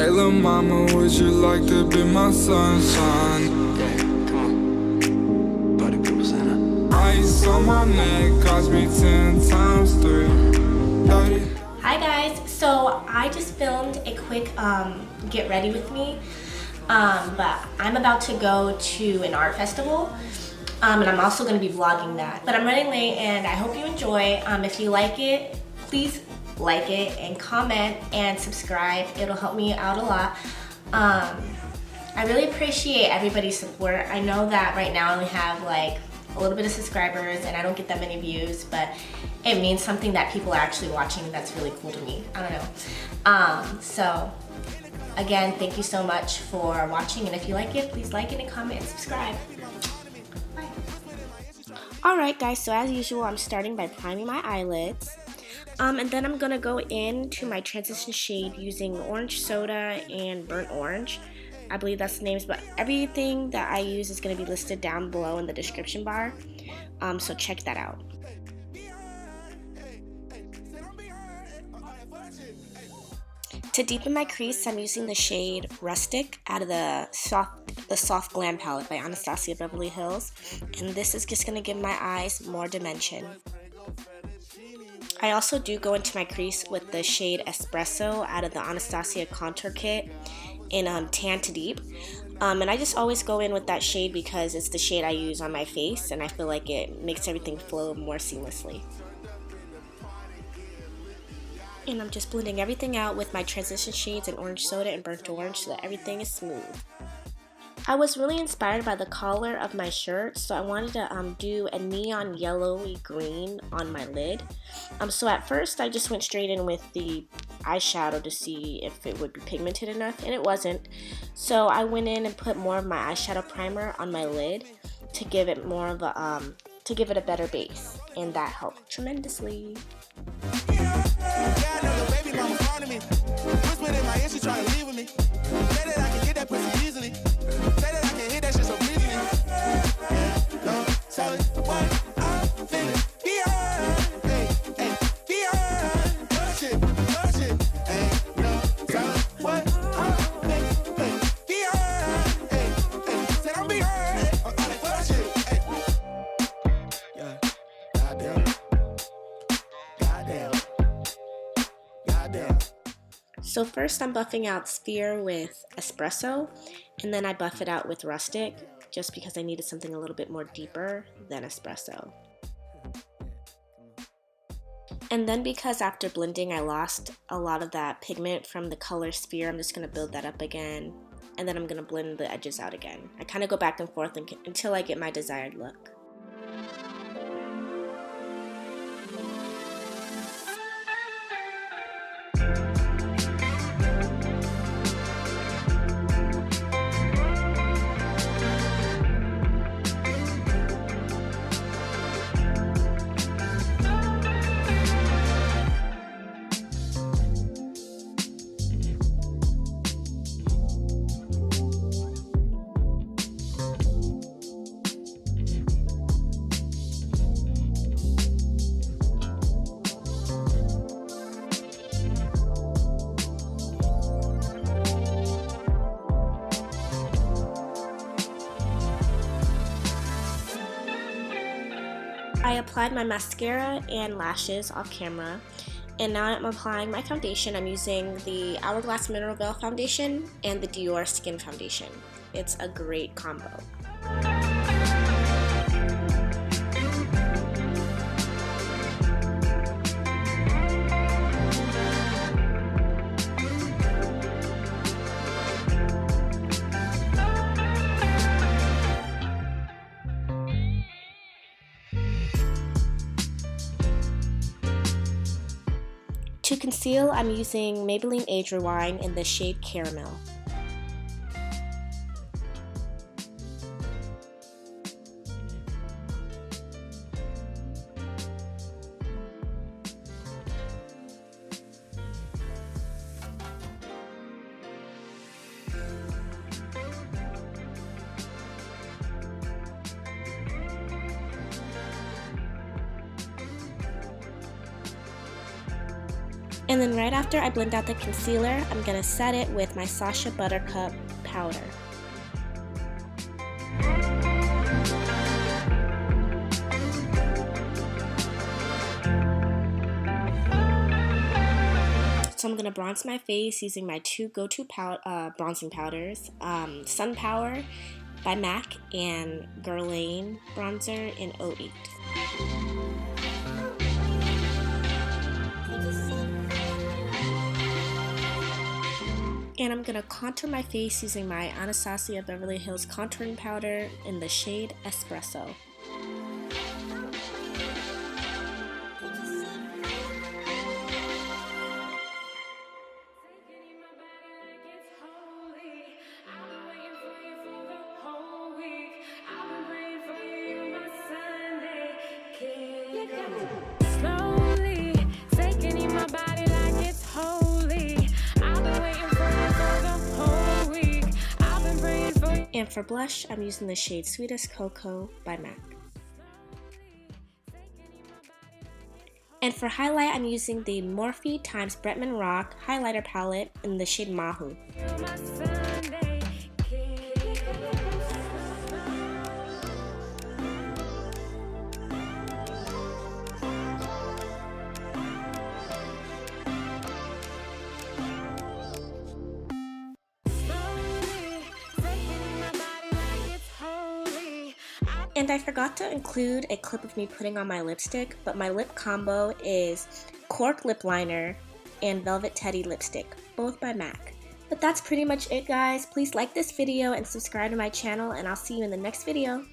Hey lil' mama, would you like to be my sunshine? Yeah, come on. Party people Santa. Ice on my neck cost me 10 times 3. Hi guys, so I just filmed a quick get ready with me, but I'm about to go to an art festival, and I'm also going to be vlogging that. But I'm running late and I hope you enjoy. If you like it, please like it and comment and subscribe. It'll help me out a lot. I really appreciate everybody's support. I know that right now I only have like a little bit of subscribers and I don't get that many views, but it means something that people are actually watching. That's really cool to me. I don't know. So again, thank you so much for watching, and if you like it, please like it and comment and subscribe. Bye. Alright guys, so as usual, I'm starting by priming my eyelids. And then I'm gonna go into my transition shade using orange soda and burnt orange. I believe that's the names, but everything that I use is going to be listed down below in the description bar, so check that out. To deepen my crease, I'm using the shade Rustic out of the soft Glam palette by Anastasia Beverly Hills, and this is just going to give my eyes more dimension. I also do go into my crease with the shade Espresso out of the Anastasia Contour kit in Tan to Deep, and I just always go in with that shade because it's the shade I use on my face, and I feel like it makes everything flow more seamlessly. And I'm just blending everything out with my transition shades in orange soda and burnt orange so that everything is smooth. I was really inspired by the collar of my shirt, so I wanted to do a neon yellowy green on my lid. So at first I just went straight in with the eyeshadow to see if it would be pigmented enough, and it wasn't. So I went in and put more of my eyeshadow primer on my lid to give it more of a a better base, and that helped tremendously. So first I'm buffing out Sphere with Espresso, and then I buff it out with Rustic, just because I needed something a little bit more deeper than Espresso. And then because after blending I lost a lot of that pigment from the color Sphere, I'm just going to build that up again, and then I'm going to blend the edges out again. I kind of go back and forth until I get my desired look. I applied my mascara and lashes off camera, and now I'm applying my foundation. I'm using the Hourglass Mineral Veil Foundation and the Diorskin Foundation. It's a great combo. To conceal, I'm using Maybelline Age Rewind in the shade Caramel. And then right after I blend out the concealer, I'm going to set it with my Sasha Buttercup powder. So I'm going to bronze my face using my two go-to bronzing powders, Sunpower by MAC and Guerlain Bronzer in 08. And I'm going to contour my face using my Anastasia Beverly Hills contouring powder in the shade Espresso. And for blush, I'm using the shade Sweetest Cocoa by MAC. And for highlight, I'm using the Morphe x Bretman Rock highlighter palette in the shade Mahu. And I forgot to include a clip of me putting on my lipstick, but my lip combo is Cork lip liner and Velvet Teddy lipstick, both by MAC. But that's pretty much it, guys. Please like this video and subscribe to my channel, and I'll see you in the next video.